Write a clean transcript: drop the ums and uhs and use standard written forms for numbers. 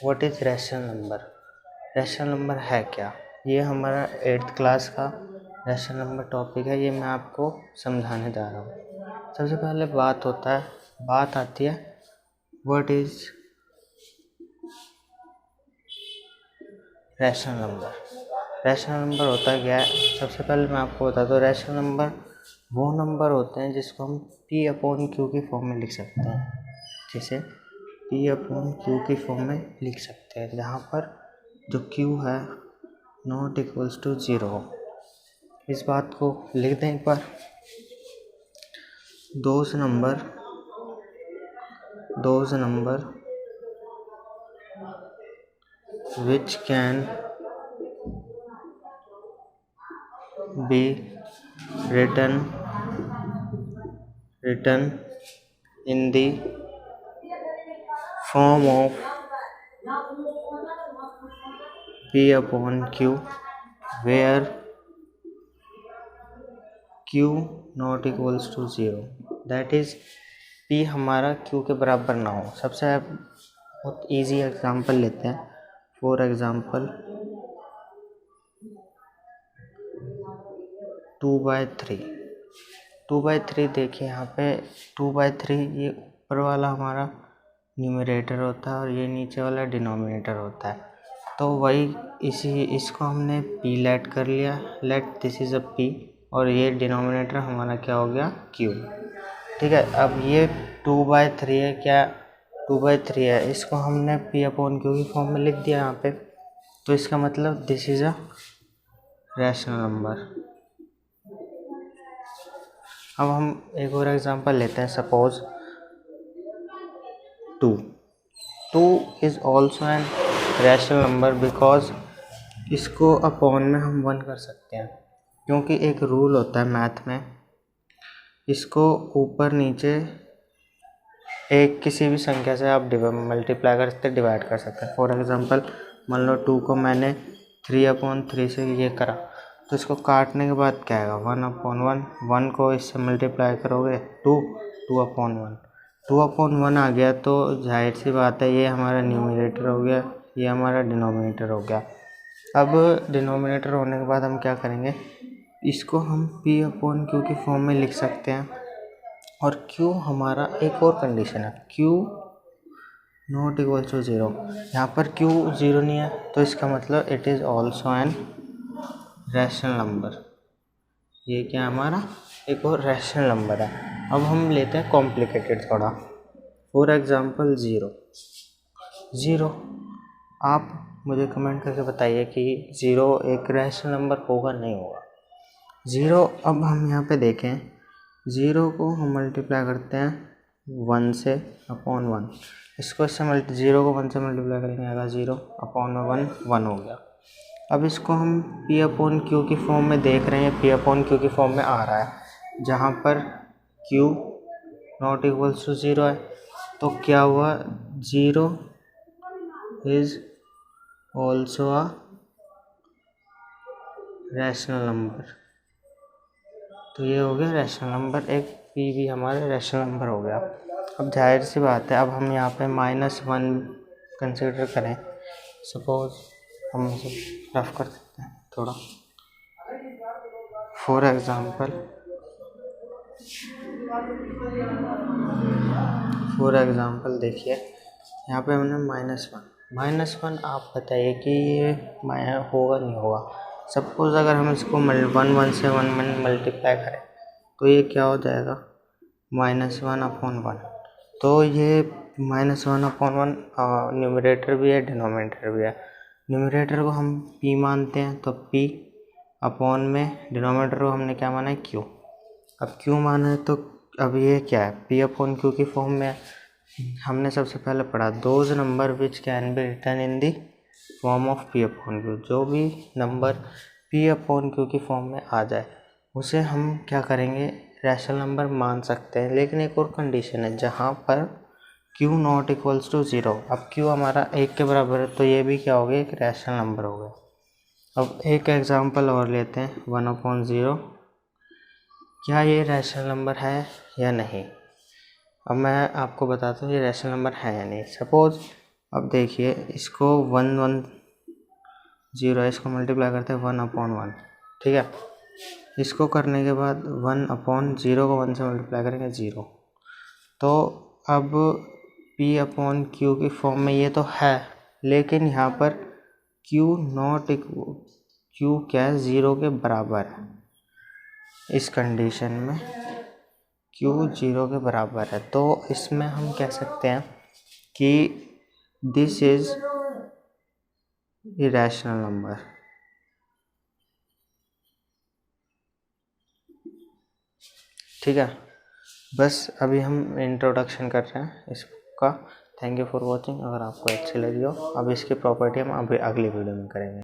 What is rational number. Rational number है क्या, ये हमारा 8th क्लास का रैशनल नंबर टॉपिक है, ये मैं आपको समझाने जा रहा हूँ। सबसे पहले बात आती है what is rational number. Rational number होता क्या है, सबसे पहले मैं आपको बता दूँ, रैशनल नंबर वो नंबर होते हैं जिसको हम P/Q की फॉर्म में लिख सकते हैं, जिसे P/Q की फॉर्म में लिख सकते हैं, जहाँ पर जो Q है नॉट इक्वल्स टू 0 हो। इस बात को लिख दें एक बार। Those number which can be written in the form of P/Q where Q not equals to 0, that is P हमारा Q के बराबर ना हो। सबसे बहुत इजी एग्जांपल लेते हैं। फॉर एग्जांपल 2/3 देखिए यहाँ पे 2/3 ये ऊपर वाला हमारा न्यूमरेटर होता है और ये नीचे वाला डिनोमिनेटर होता है। तो वही इसको हमने P लेट कर लिया, let this is a P, और ये डिनोमिनेटर हमारा क्या हो गया, Q। ठीक है, अब ये 2/3 है, क्या 2/3 है, इसको हमने P/Q की फॉर्म में लिख दिया यहाँ पे। तो इसका मतलब this is a rational number. अब हम एक और एग्जांपल लेते हैं। Suppose 2 is also an rational number because इसको अपॉन में हम 1 कर सकते हैं, क्योंकि एक रूल होता है मैथ में, इसको ऊपर नीचे एक किसी भी संख्या से आप मल्टीप्लाई कर सकते, डिवाइड कर सकते हैं। फॉर एग्जांपल मान लो 2 को मैंने 3/3 से ये करा, तो इसको काटने के बाद क्या आएगा, 1/1। 1 को इससे मल्टीप्लाई करोगे 2/1। 2/1 आ गया, तो जाहिर सी बात है ये हमारा न्यूमरेटर हो गया, ये हमारा डिनोमिनेटर हो गया। अब डिनोमिनेटर होने के बाद हम क्या करेंगे, इसको हम P/Q की फॉर्म में लिख सकते हैं। और Q हमारा एक और कंडीशन है, Q नॉट इक्वल टू 0। यहाँ पर Q 0 नहीं है, तो इसका मतलब it is also an rational number. ये क्या हमारा एक और रैशनल नंबर है। अब हम लेते हैं कॉम्प्लिकेटेड थोड़ा। For example 0। आप मुझे कमेंट करके बताइए कि 0 एक रैशनल नंबर होगा नहीं होगा। 0, अब हम यहाँ पे देखें, 0 को हम मल्टीप्लाई करते हैं 1 से अपॉन 1। इसको इससे 0 को 1 से मल्टीप्लाई करेंगे, आएगा 0/1 1 हो गया। अब इसको हम P/Q की फॉर्म में देख रहे हैं, P/Q की फॉर्म में आ रहा है, जहाँ पर Q नॉट इक्वल्स टू 0 है। तो क्या हुआ, 0 is also a rational number. तो ये हो गया रैशनल नंबर, एक P भी हमारा रैशनल नंबर हो गया। अब जाहिर सी बात है, अब हम यहाँ पे -1 कंसिडर करें। सपोज हम इसे रफ कर सकते हैं थोड़ा। फॉर एग्जांपल देखिए, यहाँ पे हमने -1 आप बताइए कि ये होगा नहीं होगा। सपोज अगर हम इसको 1 से 1 मल्टीप्लाई करें, तो ये क्या हो जाएगा, -1/1। तो ये -1/1 न्यूमरेटर भी है, डिनोमिनेटर भी है। न्यूमरेटर को हम P मानते हैं, तो P अपॉन में डिनोमिनेटर को हमने क्या माना है, Q। अब Q माना है, तो अब ये क्या है, P/Q की फॉर्म में। हमने सबसे पहले पढ़ा those number which can be written in the form of P/Q। जो भी नंबर P/Q की फॉर्म में आ जाए उसे हम क्या करेंगे, रैशनल नंबर मान सकते हैं। लेकिन एक और कंडीशन है, जहाँ पर Q नॉट इक्वल्स टू 0। अब Q हमारा 1 के बराबर है, तो ये भी क्या हो गया, एक रैशनल नंबर हो गया। अब एक एग्जांपल और लेते हैं, 1/0। क्या ये रैशनल नंबर है या नहीं। अब मैं आपको बताता हूँ ये रैशनल नंबर है या नहीं। सपोज अब देखिए इसको 1 है, इसको मल्टीप्लाई करते हैं 1/1, ठीक है। इसको करने के बाद 1/0 को 1 से मल्टीप्लाई करेंगे 0। तो अब P/Q की फॉर्म में ये तो है, लेकिन यहाँ पर Q क्या है, 0 के बराबर है। इस कंडीशन में Q 0 के बराबर है, तो इसमें हम कह सकते हैं कि दिस इज इरेशनल नंबर। ठीक है, बस अभी हम इंट्रोडक्शन कर रहे हैं इसका। Thank you for watching. अगर आपको अच्छी लगी हो, अब इसकी प्रॉपर्टी हम अभी अगली वीडियो में करेंगे।